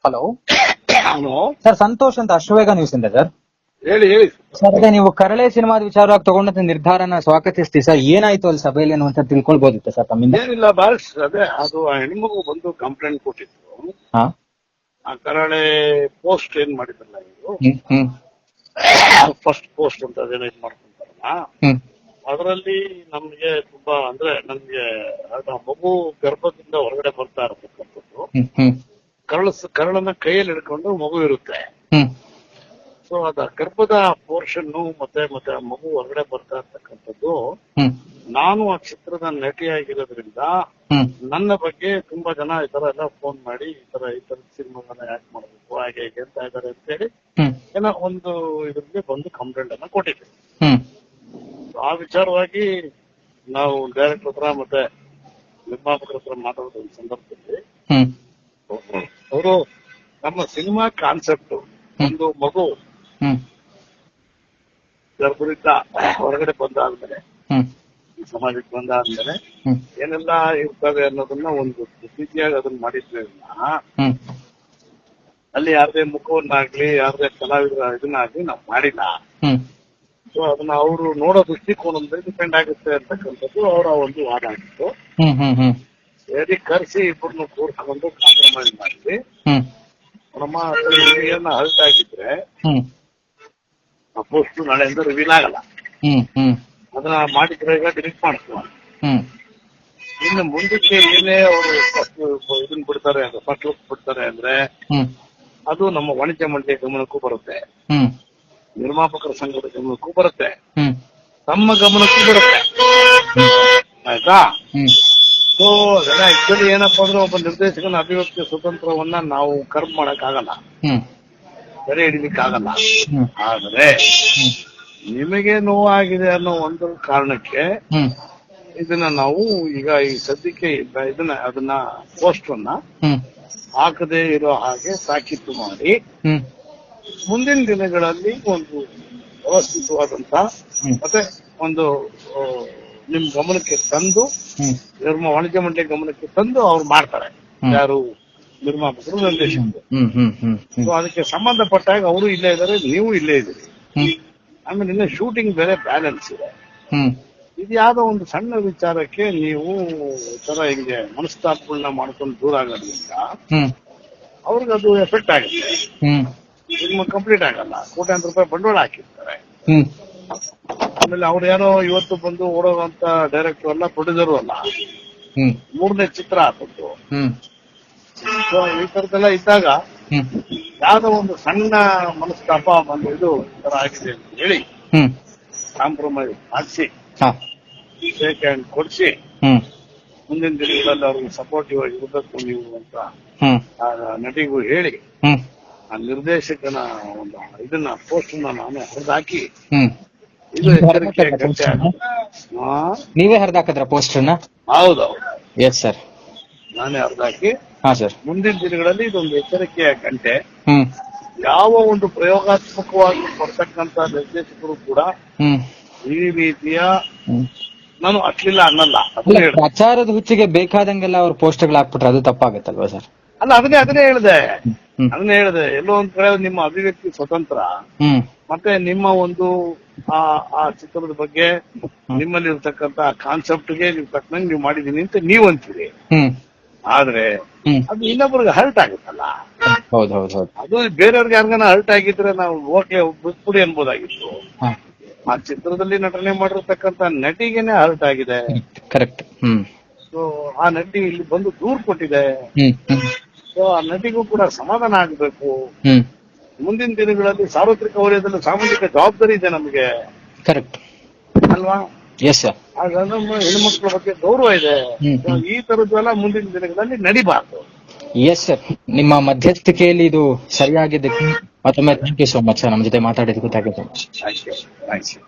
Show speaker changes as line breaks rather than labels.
Hello
hello
sir, Santosh ಅಂತ Ashwavega news ಇಂದ sir.
ಹೇಳಿ
ಸರ್, ಅದೇ ನೀವು ಕರಳೆ ಸಿನಿಮಾದ ವಿಚಾರವಾಗಿ ತಗೊಂಡಂತ ನಿರ್ಧಾರನ ಸ್ವಾಗತಿಸ್ತೀವಿ ಸರ್. ಏನಾಯ್ತು ಅಲ್ಲಿ ಸಭೆಯಲ್ಲಿ ಅನ್ನುವಂತ ತಿಳ್ಕೊಳ್ಬೋದಿತ್ತು ಸರ್ ತಮ್ಮಿಂದ?
ಏನಿಲ್ಲ ಬಾಸ್, ಅದೇ ಅದು ಆ ಹೆಣ್ಮಗು ಬಂದು ಕಂಪ್ಲೇಂಟ್ ಕೊಟ್ಟಿತ್ತು.
ಹಾ,
ಆ ಕರಾಳೆ ಪೋಸ್ಟ್ ಏನ್ ಮಾಡಿದ್ರಲ್ಲ ಇವರು,
ಹ್ಮ್
ಫಸ್ಟ್ ಪೋಸ್ಟ್ ಅಂತ ಅದೇನೋ ಇದು ಮಾಡ್ಕೊಂತಾರಲ್ಲ,
ಹ್ಮ್
ಅದರಲ್ಲಿ ನಮ್ಗೆ ತುಂಬಾ ಅಂದ್ರೆ ನಮ್ಗೆ ಆ ಮಗು ಗರ್ಭದಿಂದ ಹೊರಗಡೆ ಬರ್ತಾ ಇರತಕ್ಕಂಥದ್ದು,
ಹ್ಮ್ ಹ್ಮ್
ಕರಳನ್ನ ಕೈಯಲ್ಲಿ ಹಿಡ್ಕೊಂಡು ಮಗು ಇರುತ್ತೆ.
ಹ್ಮ್
ಸೊ ಅದ ಗರ್ಭದ ಪೋರ್ಷನ್ ಮತ್ತೆ ಆ ಮಗು ಹೊರಗಡೆ ಬರ್ತಾ ಇರ್ತಕ್ಕಂಥದ್ದು,
ಹ್ಮ್
ನಾನು ಆ ಚಿತ್ರದ ನಟಿಯಾಗಿರೋದ್ರಿಂದ
ಹ್ಮ್
ನನ್ನ ಬಗ್ಗೆ ತುಂಬಾ ಜನ ಈ ತರ ಎಲ್ಲ ಫೋನ್ ಮಾಡಿ ಈ ತರ ಸಿನಿಮಾಗಳನ್ನ ಯಾಕೆ ಮಾಡಬೇಕು ಹಾಗೆ ಹೀಗೆ ಅಂತ ಇದಾರೆ ಅಂತ ಹೇಳಿ
ಹ್ಮ್
ಏನೋ ಒಂದು ಇದ್ರಿಗೆ ಬಂದು ಕಂಪ್ಲೇಂಟ್ ಅನ್ನ ಕೊಟ್ಟಿದ್ದೆ.
ಹ್ಮ್
ಆ ವಿಚಾರವಾಗಿ ನಾವು ಡೈರೆಕ್ಟರ್ ಹತ್ರ ಮತ್ತೆ ನಿರ್ಮಾಪಕರ ಹತ್ರ ಮಾತಾಡೋ ಒಂದು ಸಂದರ್ಭದಲ್ಲಿ
ಹ್ಮ್
ಅವರು ನಮ್ಮ ಸಿನಿಮಾ ಕಾನ್ಸೆಪ್ಟ್ ಒಂದು ಮಗು
ಹ್ಮ್
ಗರ್ಭದಿಂದ ಹೊರಗಡೆ ಬಂದಾದ್ಮೇಲೆ
ಹ್ಮ್
ಈ ಸಮಾಜಕ್ಕೆ ಬಂದಾದ್ಮೇಲೆ
ಹ್ಮ್
ಏನೆಲ್ಲ ಇರ್ತವೆ ಅನ್ನೋದನ್ನ ಒಂದು ರೀತಿಯಾಗಿ ಅದನ್ನ ಮಾಡಿದ್ವಿ.
ಹ್ಮ್
ಅಲ್ಲಿ ಯಾರದೇ ಮುಖವನ್ನಾಗ್ಲಿ ಯಾರದೇ ಕಲಾವಿದರ ಇದನ್ನಾಗ್ಲಿ ನಾವು ಮಾಡಿಲ್ಲ.
ಹ್ಮ್
ಸೊ ಅದನ್ನ ಅವರು ನೋಡೋ ದೃಷ್ಟಿಕೋನದಿಂದ ಡಿಪೆಂಡ್ ಆಗುತ್ತೆ ಅಂತಕ್ಕಂಥದ್ದು ಅವರ ಒಂದು ವಾದ ಆಗಿತ್ತು.
ಹ್ಮ್ ಹ್ಮ್ ಹ್ಮ್
ಸರಿ ಕರೆಸಿ ಇಬ್ಬರನ್ನು ಕೂರ್ಸ್ಕೊಂಡು ಕಾಂಪ್ರಮೈಸ್ ಮಾಡಿದ್ವಿ.
ಹ್ಮ್
ನಮ್ಮ ಏನ ಹಲ್ಟ್ ಆಗಿದ್ರೆ
ಹ್ಮ್
ಆ ಪೋಸ್ಟ್ ನಾಳೆಯಿಂದ ರಿವೀಲ್ ಆಗಲ್ಲ.
ಹ್ಮ್ ಹ್ಮ್
ಅದನ್ನ ಮಾಡಿದ್ರೆ ಈಗ ಡಿಲೀಟ್ ಮಾಡ್ತೀವಿ.
ಹ್ಮ್
ಇನ್ನು ಮುಂದಕ್ಕೆ ಏನೇ ಅವರು ಇದನ್ನ ಬಿಡ್ತಾರೆ ಅಂದ್ರೆ ಫಸ್ಟ್ ಲುಕ್ ಬಿಡ್ತಾರೆ ಅಂದ್ರೆ
ಹ್ಮ್
ಅದು ನಮ್ಮ ವಾಣಿಜ್ಯ ಮಂಡಳಿಯ ಗಮನಕ್ಕೂ ಬರುತ್ತೆ,
ಹ್ಮ್
ನಿರ್ಮಾಪಕರ ಸಂಘದ ಗಮನಕ್ಕೂ ಬರುತ್ತೆ,
ಹ್ಮ್
ತಮ್ಮ ಗಮನಕ್ಕೂ ಬರುತ್ತೆ. ಆಯ್ತಾ?
ಹ್ಮ್
ಸೊ ಅದೆಲ್ಲ ಆಕ್ಚುಲಿ ಏನಪ್ಪಾ ಅಂದ್ರೆ ಒಬ್ಬ ನಿರ್ದೇಶಕನ ಅಭಿವ್ಯಕ್ತಿ ಸ್ವತಂತ್ರವನ್ನ ನಾವು ಕರ್ಮ್ ಮಾಡಕ್ ಆಗಲ್ಲ,
ಹ್ಮ್
ಸೆರೆ ಹಿಡಿಲಿಕ್ಕಾಗಲ್ಲ.
ಹ್ಮ್
ಆದ್ರೆ ನಿಮಗೆ ನೋವಾಗಿದೆ ಅನ್ನೋ ಒಂದು ಕಾರಣಕ್ಕೆ
ಹ್ಮ್
ಇದನ್ನ ನಾವು ಈಗ ಈ ಸದ್ಯಕ್ಕೆ ಅದನ್ನ ಪೋಸ್ಟ್ ಅನ್ನ
ಹ್ಮ್
ಹಾಕದೇ ಇರೋ ಹಾಗೆ ತಾಕೀತು ಮಾಡಿ
ಹ್ಮ್
ಮುಂದಿನ ದಿನಗಳಲ್ಲಿ ಒಂದು ವ್ಯವಸ್ಥಿತವಾದಂತ ಮತ್ತೆ ಒಂದು ನಿಮ್ ಗಮನಕ್ಕೆ ತಂದು
ಹ್ಮ್
ವಾಣಿಜ್ಯ ಮಂಡಳಿ ಗಮನಕ್ಕೆ ತಂದು ಅವ್ರು ಮಾಡ್ತಾರೆ. ಯಾರು ನಿರ್ಮಾಪಕರು, ನಿರ್ದೇಶಕರು.
ಹ್ಮ್ ಹ್ಮ್ ಹ್ಮ್
ಸೊ ಅದಕ್ಕೆ ಸಂಬಂಧಪಟ್ಟಾಗ ಅವರು ಇಲ್ಲೇ ಇದ್ದಾರೆ, ನೀವು ಇಲ್ಲೇ ಇದ್ದೀರಿ.
ಹ್ಮ್
ಆಮೇಲೆ ಇನ್ನ ಶೂಟಿಂಗ್ ಬೇರೆ ಬ್ಯಾಲೆನ್ಸ್ ಇದೆ.
ಹ್ಮ್
ಇದು ಯಾವ್ದೋ ಒಂದು ಸಣ್ಣ ವಿಚಾರಕ್ಕೆ ನೀವು ತರ ಹಿಂಗೆ ಮನಸ್ತಾಪಗಳನ್ನ ಮಾಡ್ಕೊಂಡು ದೂರ ಆಗೋದ್ರಿಂದ
ಹ್ಮ್
ಅವ್ರಿಗೆ ಅದು ಎಫೆಕ್ಟ್ ಆಗುತ್ತೆ.
ಹ್ಮ್
ಸಿನಿಮಾ ಕಂಪ್ಲೀಟ್ ಆಗಲ್ಲ, ಕೋಟ್ಯಾಂತರ ರೂಪಾಯಿ ಬಂಡವಾಳ ಹಾಕಿರ್ತಾರೆ.
ಹ್ಮ್
ಆಮೇಲೆ ಅವ್ರು ಯಾರೋ ಇವತ್ತು ಬಂದು ಓಡೋವಂತ ಡೈರೆಕ್ಟರ್ ಅಲ್ಲ, ಪ್ರೊಡ್ಯೂಸರು ಅಲ್ಲ,
ಹ್ಮ್
3ನೇ ಚಿತ್ರ ಆದದ್ದು.
ಹ್ಮ್
ಸೊ ಈ ತರದೆಲ್ಲ ಇದ್ದಾಗ
ಹ್ಮ್
ಯಾವ್ದೋ ಒಂದು ಸಣ್ಣ ಮನಸ್ತಾಪ ಬಂದು ಇದು ಈ ತರ ಆಗಿದೆ ಅಂತ ಹೇಳಿ
ಹ್ಮ್
ಕಾಂಪ್ರಮೈಸ್ ಮಾಡಿಸಿ
ಹಾ
ಶೇಕ್ ಹ್ಯಾಂಡ್ ಕೊಡಿಸಿ
ಹ್ಮ್
ಮುಂದಿನ ದಿನಗಳಲ್ಲಿ ಅವ್ರಿಗೆ ಸಪೋರ್ಟಿವ್ ಆಗಿ ಇರಬೇಕು ನೀವು ಅಂತ
ಹ್ಮ್
ಆ ನಟಿಗೂ ಹೇಳಿ
ಹ್ಮ್
ಆ ನಿರ್ದೇಶಕನ ಒಂದು ಇದನ್ನ ಪೋಸ್ಟ್ ನಾನು ಹರಿದಾಕಿ
ಹ್ಮ್
ಇದು ಎಚ್ಚರಿಕೆ ಗಂಟೆ
ನೀವೇ ಹರಿದಾಕದ್ರ ಪೋಸ್ಟರ್ನ?
ಹೌದೌದು,
ಎಸ್ ಸರ್,
ನಾನೇ ಹರಿದಾಕಿ
ಹಾ ಸರ್.
ಮುಂದಿನ ದಿನಗಳಲ್ಲಿ ಇದೊಂದು ಎಚ್ಚರಿಕೆಯ ಗಂಟೆ.
ಹ್ಮ್
ಯಾವ ಒಂದು ಪ್ರಯೋಗಾತ್ಮಕವಾಗಿ ಬರ್ತಕ್ಕಂತ ನಿರ್ದೇಶಕರು ಕೂಡ
ಹ್ಮ್
ಈ ರೀತಿಯ
ಹ್ಮ್
ನಾನು ಅಟ್ಲಿಲ್ಲ ಅನ್ನಲ್ಲ.
ಅಲ್ಲ, ಪ್ರಚಾರದ ಹುಚ್ಚಿಗೆ ಬೇಕಾದಂಗೆಲ್ಲ ಅವ್ರ ಪೋಸ್ಟರ್ಗಳು ಹಾಕ್ಬಿಟ್ರೆ ಅದು ತಪ್ಪಾಗತ್ತಲ್ವಾ ಸರ್?
ಅಲ್ಲ, ಅದನ್ನೇ ಹೇಳಿದೆ. ಎಲ್ಲೋ ಒಂದ್ ಕಡೆ ನಿಮ್ಮ ಅಭಿವ್ಯಕ್ತಿ ಸ್ವತಂತ್ರ
ಹ್ಮ್
ಮತ್ತೆ ನಿಮ್ಮ ಒಂದು ಆ ಚಿತ್ರದ ಬಗ್ಗೆ ನಿಮ್ಮಲ್ಲಿ ಇರ್ತಕ್ಕಂತ ಕಾನ್ಸೆಪ್ಟ್ಗೆ ನೀವು ತಕ್ಕನಂಗೆ ನೀವು ಮಾಡಿದೀನಿ ಅಂತ ನೀವ್ ಅಂತೀರಿ.
ಹ್ಮ್
ಆದ್ರೆ ಅದು ಇನ್ನೊಬ್ರಿಗೆ ಹರ್ಟ್ ಆಗುತ್ತಲ್ಲ.
ಹೌದು ಹೌದು ಹೌದು.
ಅದು ಬೇರೆಯವ್ರಿಗೆ ಯಾರಿಗಾನ ಹರ್ಟ್ ಆಗಿದ್ರೆ ನಾವು ಓಕೆ ಬಿಟ್ಬಿಡಿ ಅನ್ಬೋದಾಗಿತ್ತು. ಆ ಚಿತ್ರದಲ್ಲಿ ನಟನೆ ಮಾಡಿರ್ತಕ್ಕಂತ ನಟಿಗೆನೆ ಹರ್ಟ್ ಆಗಿದೆ.
ಕರೆಕ್ಟ್. ಹ್ಮ್
ಸೊ ಆ ನಟಿ ಇಲ್ಲಿ ಬಂದು ದೂರ್ ಕೊಟ್ಟಿದೆ. ಸೊ ಆ ನಟಿಗೂ ಕೂಡ ಸಮಾಧಾನ ಆಗ್ಬೇಕು. ಮುಂದಿನ ದಿನಗಳಲ್ಲಿ ಸಾರ್ವತ್ರಿಕ ವಲಯದಲ್ಲಿ ಸಾಮಾಜಿಕ ಜವಾಬ್ದಾರಿ ಇದೆ ನಮಗೆ,
ಕರೆಕ್ಟ್
ಅಲ್ವಾ?
Yes sir.
ಆಗ ನಮ್ಮ ಹೆಣ್ಮಕ್ಳ ಬಗ್ಗೆ ಗೌರವ ಇದೆ. ಈ ತರದ್ದೆಲ್ಲ ಮುಂದಿನ ದಿನಗಳಲ್ಲಿ ನಡಿಬಾರ್ದು.
ಎಸ್ ಸರ್, ನಿಮ್ಮ ಮಧ್ಯಸ್ಥಿಕೆಯಲ್ಲಿ ಇದು ಸರಿಯಾಗಿದ್ದಕ್ಕೆ ಮತ್ತೊಮ್ಮೆ thank you so much sir. ನಮ್ಮ ಜೊತೆ ಮಾತಾಡಿದ್ದಕ್ಕೂ thank you so much.
Thank you.